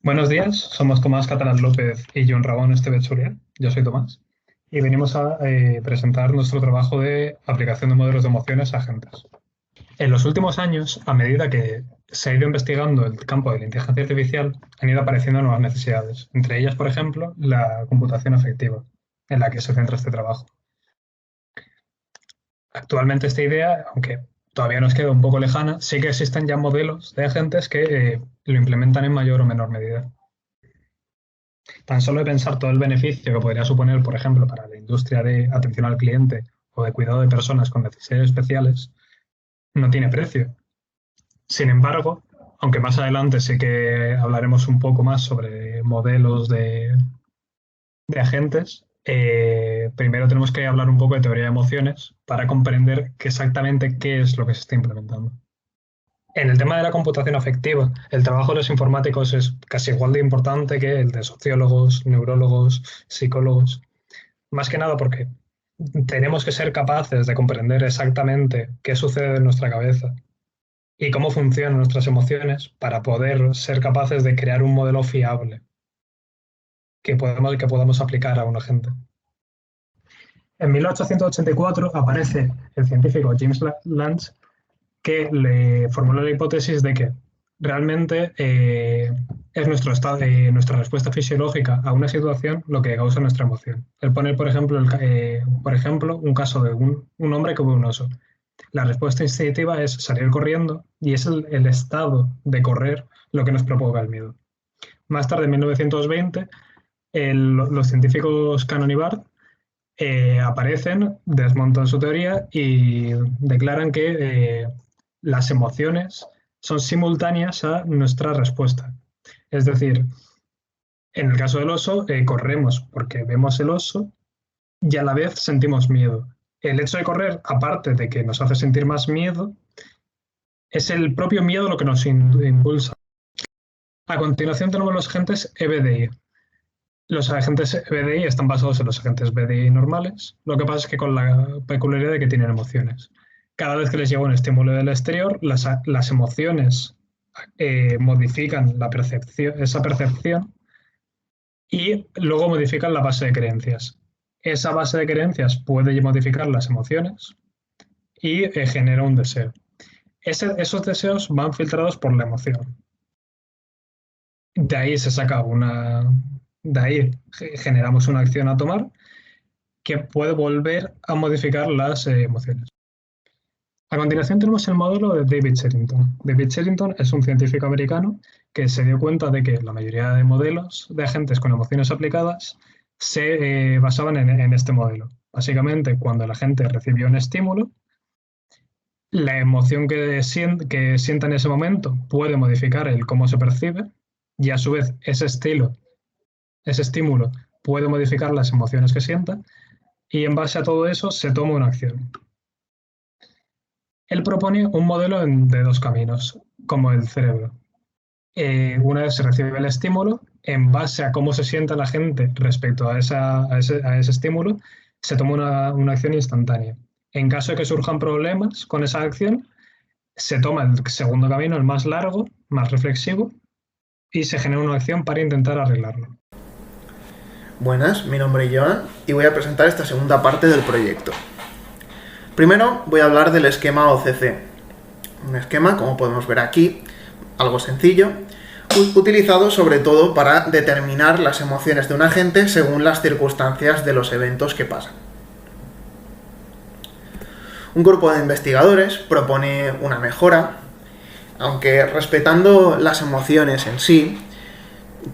Buenos días, somos Tomás Catalán López y John Rabón Estevez Soria. Yo soy Tomás y venimos a presentar nuestro trabajo de aplicación de modelos de emociones a agentes. En los últimos años, a medida que se ha ido investigando el campo de la inteligencia artificial, han ido apareciendo nuevas necesidades, entre ellas, por ejemplo, la computación afectiva, en la que se centra este trabajo. Actualmente esta idea, aunque todavía nos queda un poco lejana, sí que existen ya modelos de agentes que lo implementan en mayor o menor medida. Tan solo de pensar todo el beneficio que podría suponer, por ejemplo, para la industria de atención al cliente o de cuidado de personas con necesidades especiales, no tiene precio. Sin embargo, aunque más adelante sí que hablaremos un poco más sobre modelos de agentes, primero tenemos que hablar un poco de teoría de emociones para comprender exactamente qué es lo que se está implementando. En el tema de la computación afectiva, el trabajo de los informáticos es casi igual de importante que el de sociólogos, neurólogos, psicólogos. Más que nada porque tenemos que ser capaces de comprender exactamente qué sucede en nuestra cabeza y cómo funcionan nuestras emociones para poder ser capaces de crear un modelo fiable que podamos aplicar a un agente. En 1884 aparece el científico James Lange que le formuló la hipótesis de que realmente es nuestro estado, nuestra respuesta fisiológica a una situación lo que causa nuestra emoción. Él pone, por ejemplo, un caso de un hombre que ve un oso. La respuesta instintiva es salir corriendo y es el estado de correr lo que nos provoca el miedo. Más tarde, en 1920, los científicos Cannon y Barth aparecen, desmontan su teoría y declaran que las emociones son simultáneas a nuestra respuesta. Es decir, en el caso del oso, corremos porque vemos el oso y a la vez sentimos miedo. El hecho de correr, aparte de que nos hace sentir más miedo, es el propio miedo lo que nos impulsa. A continuación tenemos los agentes EBDI. Los agentes EBDI están basados en los agentes BDI normales, lo que pasa es que con la peculiaridad de que tienen emociones. Cada vez que les llega un estímulo del exterior, las emociones modifican esa percepción y luego modifican la base de creencias. Esa base de creencias puede modificar las emociones y genera un deseo. Esos deseos van filtrados por la emoción. De ahí se saca de ahí generamos una acción a tomar que puede volver a modificar las emociones. A continuación tenemos el modelo de David Sherrington. David Sherrington es un científico americano que se dio cuenta de que la mayoría de modelos de agentes con emociones aplicadas se basaban en este modelo. Básicamente, cuando el agente recibió un estímulo, la emoción que sienta en ese momento puede modificar el cómo se percibe y a su vez ese estímulo puede modificar las emociones que sienta y en base a todo eso se toma una acción. Él propone un modelo de dos caminos, como el cerebro. Una vez se recibe el estímulo, en base a cómo se sienta la gente respecto a ese estímulo, se toma una acción instantánea. En caso de que surjan problemas con esa acción, se toma el segundo camino, el más largo, más reflexivo, y se genera una acción para intentar arreglarlo. Buenas, mi nombre es Joan y voy a presentar esta segunda parte del proyecto. Primero voy a hablar del esquema OCC. Un esquema, como podemos ver aquí, algo sencillo, utilizado sobre todo para determinar las emociones de un agente según las circunstancias de los eventos que pasan. Un grupo de investigadores propone una mejora, aunque respetando las emociones en sí,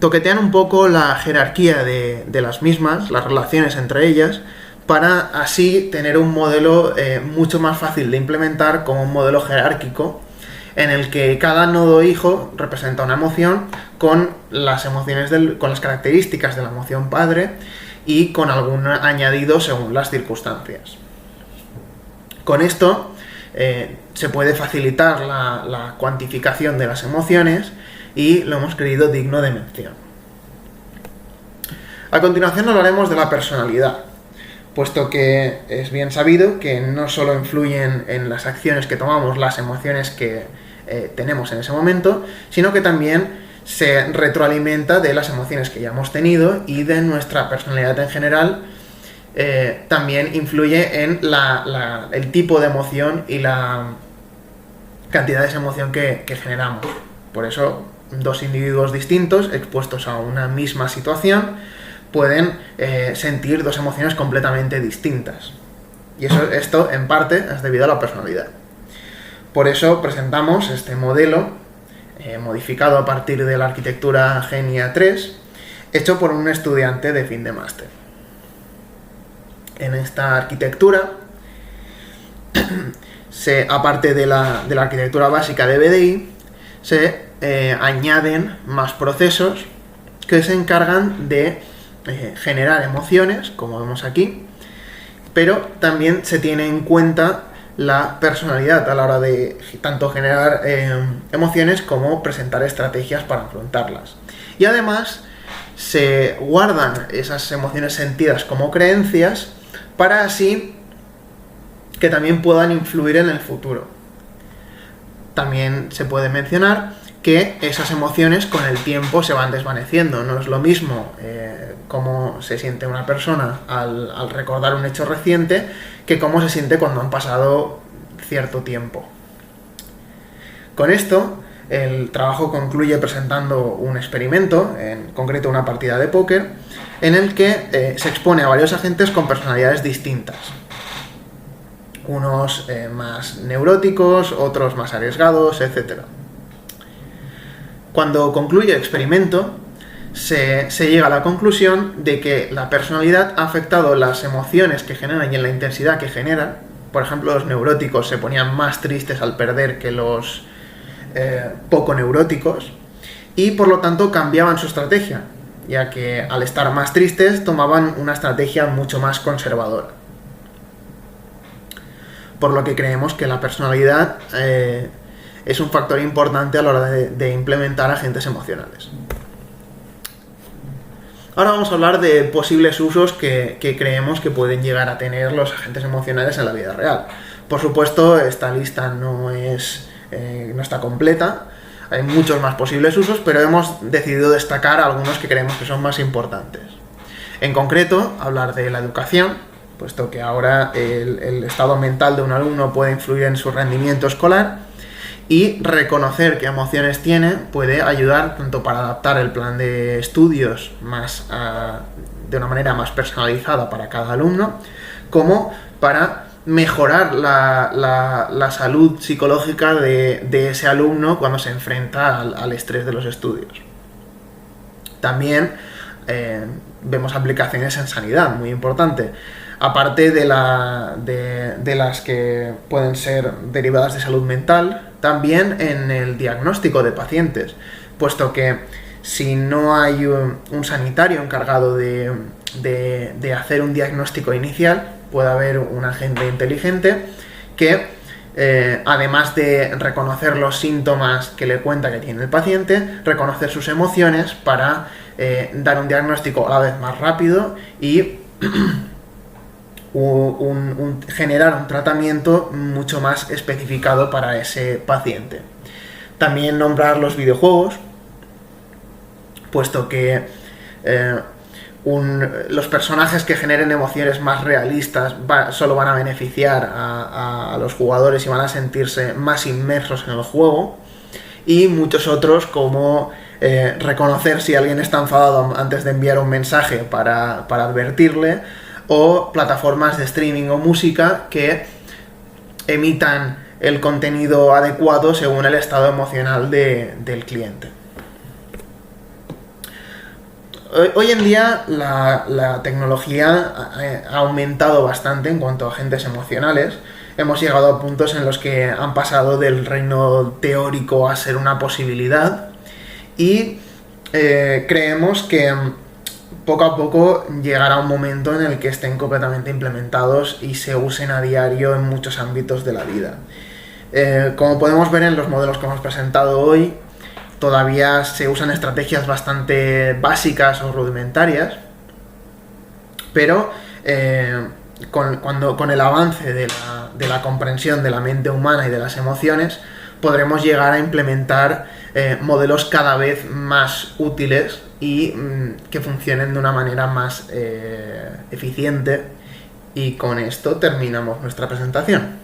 toquetean un poco la jerarquía de las mismas, las relaciones entre ellas, para así tener un modelo mucho más fácil de implementar como un modelo jerárquico en el que cada nodo hijo representa una emoción con las características de la emoción padre y con algún añadido según las circunstancias. Con esto se puede facilitar la cuantificación de las emociones y lo hemos creído digno de mención. A continuación hablaremos de la personalidad, puesto que es bien sabido que no solo influyen en las acciones que tomamos las emociones que tenemos en ese momento, sino que también se retroalimenta de las emociones que ya hemos tenido y de nuestra personalidad en general. También influye en el tipo de emoción y la cantidad de esa emoción que generamos. Por eso, dos individuos distintos, expuestos a una misma situación, pueden sentir dos emociones completamente distintas. Y esto, en parte, es debido a la personalidad. Por eso presentamos este modelo, modificado a partir de la arquitectura Genia 3, hecho por un estudiante de fin de máster. En esta arquitectura, aparte de la arquitectura básica de BDI, se añaden más procesos que se encargan de generar emociones, como vemos aquí, pero también se tiene en cuenta la personalidad a la hora de tanto generar emociones como presentar estrategias para afrontarlas. Y además se guardan esas emociones sentidas como creencias para así que también puedan influir en el futuro. También se puede mencionar que esas emociones con el tiempo se van desvaneciendo. No es lo mismo cómo se siente una persona al recordar un hecho reciente que cómo se siente cuando han pasado cierto tiempo. Con esto, el trabajo concluye presentando un experimento, en concreto una partida de póker, en el que se expone a varios agentes con personalidades distintas. Unos más neuróticos, otros más arriesgados, etc. Cuando concluye el experimento, se llega a la conclusión de que la personalidad ha afectado las emociones que generan y en la intensidad que generan. Por ejemplo, los neuróticos se ponían más tristes al perder que los poco neuróticos, y por lo tanto cambiaban su estrategia, ya que al estar más tristes tomaban una estrategia mucho más conservadora. Por lo que creemos que la personalidad es un factor importante a la hora de implementar agentes emocionales. Ahora vamos a hablar de posibles usos que creemos que pueden llegar a tener los agentes emocionales en la vida real. Por supuesto, esta lista no está completa, hay muchos más posibles usos, pero hemos decidido destacar algunos que creemos que son más importantes. En concreto, hablar de la educación, puesto que ahora el estado mental de un alumno puede influir en su rendimiento escolar, y reconocer qué emociones tiene puede ayudar tanto para adaptar el plan de estudios de una manera más personalizada para cada alumno, como para mejorar la salud psicológica de ese alumno cuando se enfrenta al estrés de los estudios. También vemos aplicaciones en sanidad, muy importante. Aparte de las que pueden ser derivadas de salud mental, también en el diagnóstico de pacientes, puesto que si no hay un sanitario encargado de hacer un diagnóstico inicial, puede haber un agente inteligente que, además de reconocer los síntomas que le cuenta que tiene el paciente, reconocer sus emociones para dar un diagnóstico a la vez más rápido y generar un tratamiento mucho más especificado para ese paciente. También nombrar los videojuegos, puesto que los personajes que generen emociones más realistas solo van a beneficiar a los jugadores y van a sentirse más inmersos en el juego, y muchos otros como reconocer si alguien está enfadado antes de enviar un mensaje para advertirle, o plataformas de streaming o música que emitan el contenido adecuado según el estado emocional del cliente. Hoy en día la tecnología ha aumentado bastante en cuanto a agentes emocionales. Hemos llegado a puntos en los que han pasado del reino teórico a ser una posibilidad, y creemos que poco a poco llegará un momento en el que estén completamente implementados y se usen a diario en muchos ámbitos de la vida. Como podemos ver en los modelos que hemos presentado hoy, todavía se usan estrategias bastante básicas o rudimentarias, pero con el avance de la comprensión de la mente humana y de las emociones, podremos llegar a implementar modelos cada vez más útiles y que funcionen de una manera más eficiente. Y con esto terminamos nuestra presentación.